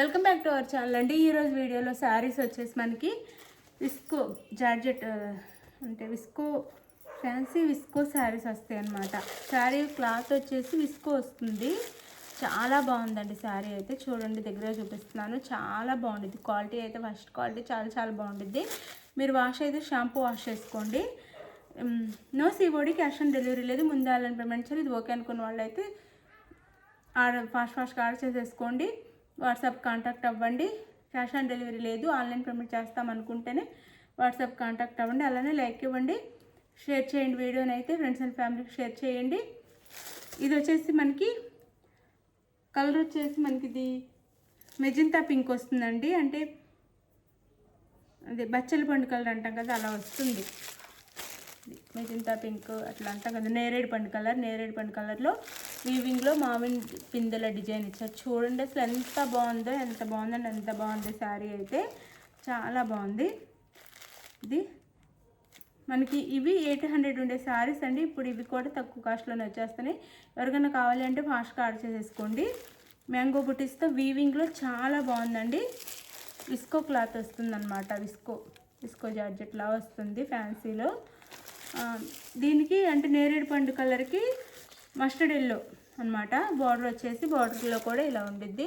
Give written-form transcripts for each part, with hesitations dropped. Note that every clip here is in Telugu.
Welcome back to our channel అండి. ఈరోజు వీడియోలో శారీస్ వచ్చేసి మనకి విస్కో జార్జెట్ అంటే విస్కో ఫ్యాన్సీ విస్కో శారీస్ వస్తాయి అన్నమాట. శారీ క్లాత్ వచ్చేసి విస్కో వస్తుంది. చాలా బాగుందండి శారీ అయితే. చూడండి, దగ్గర చూపిస్తున్నాను. చాలా బాగుంటుంది క్వాలిటీ అయితే. ఫస్ట్ క్వాలిటీ చాలా బాగుంటుంది. మీరు వాష్ అయితే షాంపూ వాష్ చేసుకోండి. No COD, cash on delivery లేదు. ముందు ఆన్లైన్ పేమెంట్ చేయాలి. ఇది ఓకే అనుకున్న వాళ్ళు అయితే ఫాస్ట్గా ఆర్డర్ చేసేసుకోండి. వాట్సాప్ కాంటాక్ట్ అవ్వండి. క్యాష్ ఆన్ డెలివరీ లేదు. ఆన్లైన్ పేమెంట్ చేస్తామనుకుంటేనే వాట్సాప్ కాంటాక్ట్ అవ్వండి. అలానే లైక్ ఇవ్వండి, షేర్ చేయండి. వీడియోని అయితే ఫ్రెండ్స్ అండ్ ఫ్యామిలీకి షేర్ చేయండి. ఇది వచ్చేసి మనకి కలర్ వచ్చేసి మనకి ఇది మెజంతా పింక్ వస్తుందండి. అంటే అదే బచ్చల పండు కలర్ అంటాం కదా, అలా వస్తుంది. మెజంతా పింక్ అట్లా అంటాం కదా. నేరేడు పండు కలర్లో వీవింగ్లో మామిడి పిందెల డిజైన్ ఇచ్చారు. చూడండి అసలు ఎంత బాగుందండి, ఎంత బాగుంది శారీ అయితే. చాలా బాగుంది. ఇది మనకి ఇవి 800 ఉండే శారీస్ అండి. ఇప్పుడు ఇవి కూడా తక్కువ కాస్ట్లోనే వచ్చేస్తున్నాయి. ఎవరికైనా కావాలి అంటే ఫాస్ట్గా ఆర్డర్ చేసేసుకోండి. మ్యాంగో బుటీస్తో వీవింగ్లో చాలా బాగుందండి. విస్కో క్లాత్ వస్తుంది అనమాట. విస్కో జార్జెట్లా వస్తుంది ఫ్యాన్సీలో. దీనికి అంటే నేరేడు పండు కలర్కి మస్టర్డ్ ఎల్లో అనమాట. బార్డర్ వచ్చేసి బార్డర్లో కూడా ఇలా ఉండిద్ది.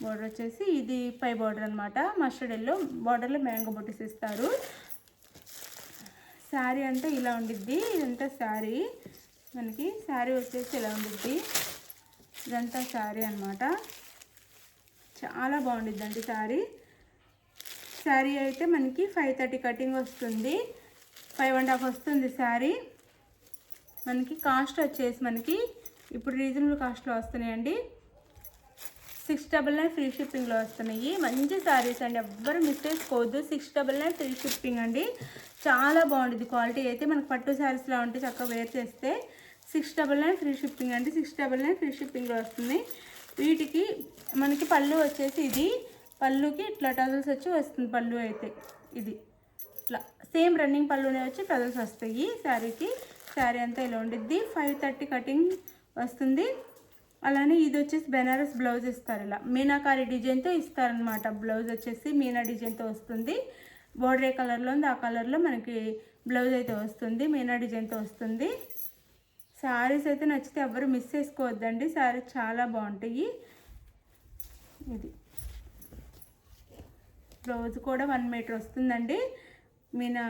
బార్డర్ వచ్చేసి ఇది పై బార్డర్ అనమాట. మస్టర్డ్ ఎల్లో బార్డర్లో మ్యాంగో బుటీస్ ఇస్తారు. శారీ అంటే ఇలా ఉండిద్ది. ఇదంతా శారీ మనకి. శారీ వచ్చేసి ఇలా ఉండిద్ది. ఇదంతా శారీ అనమాట. చాలా బాగుండిద్దండి శారీ అయితే మనకి 530 కటింగ్ వస్తుంది. 5.5 వస్తుంది శారీ. మనకి కాస్ట్ వచ్చేసి మనకి ఇప్పుడు రీజనబుల్ కాస్ట్లో వస్తున్నాయండి. 699 ఫ్రీ షిప్పింగ్లో వస్తున్నాయి. మంచి శారీస్ అండి, ఎవ్వరు మిస్ చేసుకోవద్దు. 699 ఫ్రీ షిప్పింగ్ అండి. చాలా బాగుంటుంది క్వాలిటీ అయితే. మనకు పట్టు శారీస్లో ఉంటే చక్కగా వేర్ చేస్తే 699 ఫ్రీ షిప్పింగ్ అండి. 699 ఫ్రీ షిప్పింగ్లో వస్తుంది. వీటికి మనకి పళ్ళు వచ్చేసి ఇది పళ్ళుకి ఇట్లా టజల్స్ వచ్చి వస్తుంది. పళ్ళు అయితే ఇది ఇట్లా సేమ్ రన్నింగ్ పళ్ళునే వచ్చి టజల్స్ వస్తాయి శారీకి. శారీ అంతా ఇలా ఉండిద్ది. 530 కటింగ్ వస్తుంది. అలానే ఇది వచ్చేసి బెనారస్ బ్లౌజ్ ఇస్తారు. ఇలా మీనాకారి డిజైన్తో ఇస్తారనమాట. బ్లౌజ్ వచ్చేసి మీనా డిజైన్తో వస్తుంది. బోర్డర్ ఏ కలర్లో ఉంది ఆ కలర్లో మనకి బ్లౌజ్ అయితే వస్తుంది. మీనా డిజైన్తో వస్తుంది. శారీస్ అయితే నచ్చితే ఎవరు మిస్ చేసుకోవద్దండి. శారీస్ చాలా బాగుంటాయి. ఇది బ్లౌజ్ కూడా 1 మీటర్ వస్తుందండి. మీనా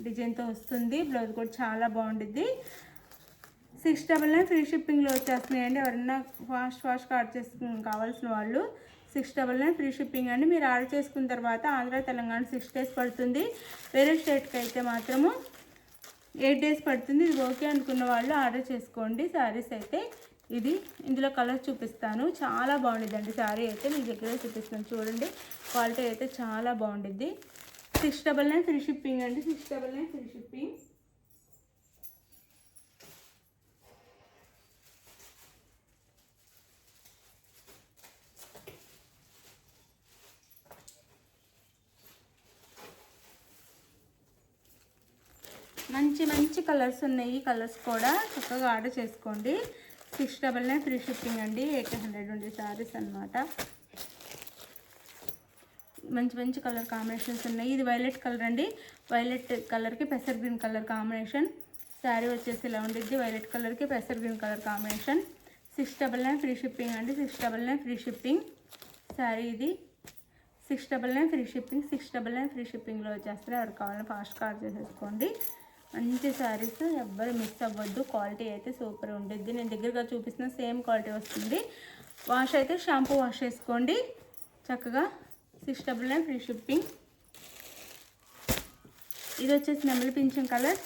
డిజైన్తో వస్తుంది. బ్లౌజ్ కూడా చాలా బాగుంటుంది. 699 ఫ్రీ షిప్పింగ్లో వచ్చేస్తున్నాయండి. ఎవరైనా ఫాస్ట్గా ఆర్డర్ చేసుకుని కావాల్సిన వాళ్ళు 699 ఫ్రీ షిప్పింగ్ అండి. మీరు ఆర్డర్ చేసుకున్న తర్వాత ఆంధ్ర తెలంగాణ 6 డేస్ పడుతుంది. వేరే స్టేట్కి అయితే మాత్రము 8 డేస్ పడుతుంది. ఇది ఓకే అనుకున్న వాళ్ళు ఆర్డర్ చేసుకోండి. శారీస్ అయితే ఇది ఇందులో కలర్ చూపిస్తాను. చాలా బాగుండిద్దండి శారీ అయితే. మీ దగ్గర చూపిస్తాను చూడండి. క్వాలిటీ అయితే చాలా బాగుండిద్ది. 699 ఫ్రీ షిప్పింగ్ అండి. 699 ఫ్రీ షిప్పింగ్. మంచి కలర్స్ ఉన్నాయి. కలర్స్ కూడా చక్కగా ఆర్డర్ చేసుకోండి. 699 ఫ్రీ షిప్పింగ్ అండి. 800 ఉండే శారీస్ అనమాట. మంచి కలర్ కాంబినేషన్స్ ఉన్నాయి. ఇది వైలెట్ కలర్ అండి. వైలెట్ కలర్కి పెసర్ గ్రీన్ కలర్ కాంబినేషన్. శారీ వచ్చేసి ఇలా ఉండిద్ది. వైలెట్ కలర్కి పెసర్ green colour combination. 699 free shipping అండి. 699 ఫ్రీ షిప్పింగ్. శారీ ఇది 699 ఫ్రీ షిప్పింగ్. 699 ఫ్రీ షిప్పింగ్లో వచ్చేస్తారు. ఎవరికి కావాలని ఫాస్ట్గా ఆర్డర్ చేసేసుకోండి. మంచి శారీస్, ఎవ్వరు మిస్ అవ్వద్దు. క్వాలిటీ అయితే సూపర్ ఉంటుంది. నేను దగ్గరగా చూపిస్తున్న సేమ్ క్వాలిటీ వస్తుంది. వాష్ అయితే షాంపూ వాష్ చేసుకోండి చక్కగా. 699 ఫ్రీ షిప్పింగ్. ఇది వచ్చేసి నెమలి పింఛం కలర్.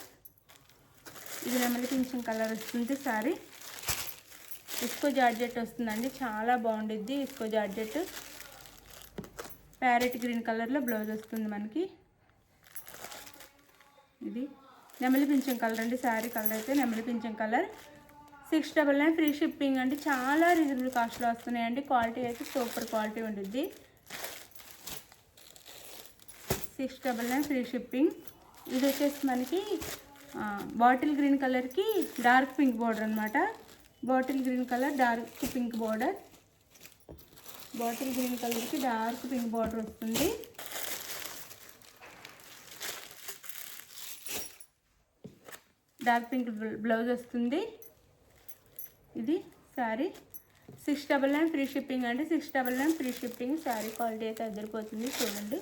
ఇది నెమలి పింఛం కలర్ వస్తుంది. శారీ విస్కో జార్జెట్ వస్తుందండి. చాలా బాగుండిద్ది విస్కో జార్జెట్. ప్యారెట్ గ్రీన్ కలర్లో బ్లౌజ్ వస్తుంది మనకి. ఇది నెమలి పింఛం కలర్ అండి. శారీ కలర్ అయితే నెమలి పింఛం కలర్. 699 ఫ్రీ షిప్పింగ్ అండి. చాలా రీజనబుల్ కాస్ట్లో వస్తున్నాయండి. క్వాలిటీ అయితే సూపర్ క్వాలిటీ ఉంటుంది. 699 ఫ్రీ షిప్పింగ్. ఇది వచ్చేసి మనకి బాటిల్ గ్రీన్ కలర్కి డార్క్ పింక్ బార్డర్ అనమాట. Bottle green colour dark pink border. Bottle green కలర్కి డార్క్ పింక్ బార్డర్ వస్తుంది. డార్క్ పింక్ బ్లౌజ్ వస్తుంది. ఇది శారీ 699 ఫ్రీ షిప్పింగ్ అండి. 699 ఫ్రీ షిప్పింగ్. శారీ క్వాలిటీ అయితే అదిరిపోతుంది చూడండి.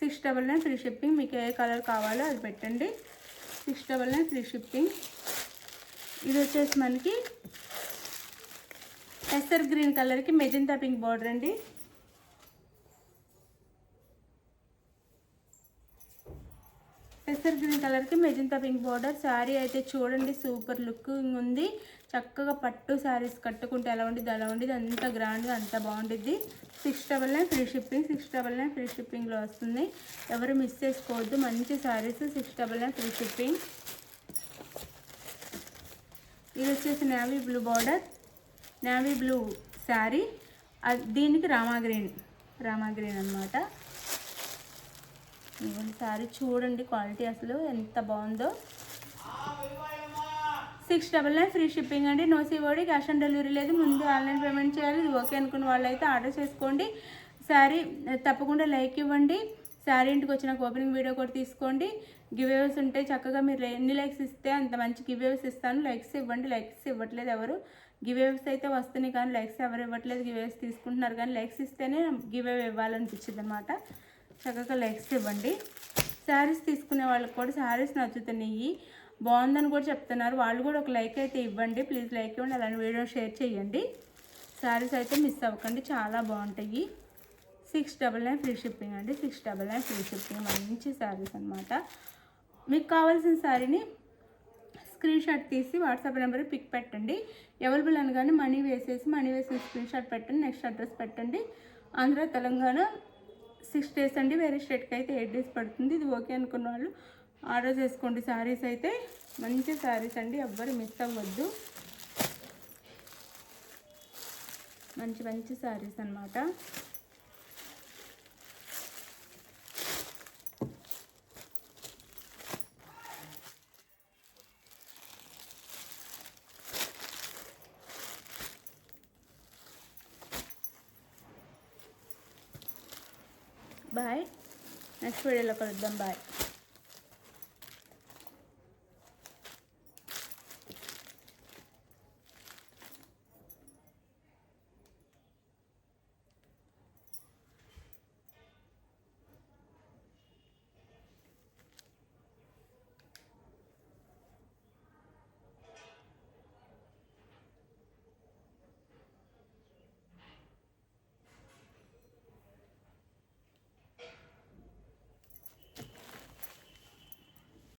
699 ఫ్రీ షిప్పింగ్. మీకు ఏ కలర్ కావాలో అది పెట్టండి. 699 ఫ్రీ షిప్పింగ్. ఇది వచ్చేసి మనకి ఎస్ఆర్ గ్రీన్ కలర్కి మెజంతా పింక్ బార్డర్ అండి. ఎస్ఆర్ గ్రీన్ కలర్కి మెజంతా పింక్ బార్డర్. శారీ అయితే చూడండి సూపర్ లుకింగ్ ఉంది. చక్కగా పట్టు శారీస్ కట్టుకుంటే ఎలా ఉండేది అలా ఉండేది. అంత గ్రాండ్గా అంత బాగుంటుంది. 699 ఫ్రీ షిప్పింగ్. 699 ఫ్రీ షిప్పింగ్లో వస్తుంది. ఎవరు మిస్ చేసుకోవద్దు. మంచి శారీస్. 699 free shipping. ఇది వచ్చేసి navy blue border, navy blue sari. దీనికి రామా గ్రీన్ అన్నమాట. శారీ చూడండి క్వాలిటీ అసలు ఎంత బాగుందో. 699 ఫ్రీ షిప్పింగ్ అండి. No COD, cash on delivery లేదు. ముందు ఆన్లైన్ పేమెంట్ చేయాలి. ఇది ఓకే అనుకున్న వాళ్ళైతే ఆర్డర్ చేసుకోండి. శారీ తప్పకుండా లైక్ ఇవ్వండి. శారీ ఇంటికి వచ్చినాక ఓపెనింగ్ వీడియో కూడా తీసుకోండి. గివేవేస్ ఉంటాయి. చక్కగా మీరు ఎన్ని లైక్స్ ఇస్తే అంత మంచి గివేవేస్ ఇస్తాను. లైక్స్ ఇవ్వండి. లైక్స్ ఇవ్వట్లేదు ఎవరు. గివేవేస్ అయితే వస్తున్నాయి కానీ లైక్స్ ఎవరు ఇవ్వట్లేదు. గివేవేస్ తీసుకుంటున్నారు కానీ లైక్స్ ఇస్తేనే గివేవే ఇవ్వాలనిపించింది అన్నమాట. చక్కగా లైక్స్ ఇవ్వండి. శారీస్ తీసుకునే వాళ్ళకి కూడా శారీస్ నచ్చుతున్నాయి, బాగుందని కూడా చెప్తున్నారు. వాళ్ళు కూడా ఒక లైక్ అయితే ఇవ్వండి ప్లీజ్. లైక్ ఇవ్వండి. అలాంటి వీడియో షేర్ చేయండి. శారీస్ అయితే మిస్ అవ్వకండి, చాలా బాగుంటాయి. 699 ఫ్రీ షిప్పింగ్ అండి. 699 ఫ్రీ షిప్పింగ్. మంచి శారీస్ అనమాట. మీకు కావాల్సిన శారీని స్క్రీన్ షాట్ తీసి వాట్సాప్ నెంబర్కి పిక్ పెట్టండి. అవైలబుల్ అనగానే మనీ వేసి స్క్రీన్ షాట్ పెట్టండి. నెక్స్ట్ అడ్రస్ పెట్టండి. ఆంధ్ర తెలంగాణ 6 days అండి. వేరే స్టేట్కి అయితే 8 days పడుతుంది. ఇది ఓకే అనుకున్న వాళ్ళు ఆర్డర్ చేసుకోండి. శారీస్ అయితే మంచి శారీస్ అండి, ఎవ్వరు మిస్ అవ్వద్దు. మంచి శారీస్ అన్నమాట. బాయ్. నెక్స్ట్ వీడియోలో కలుద్దాం. బాయ్.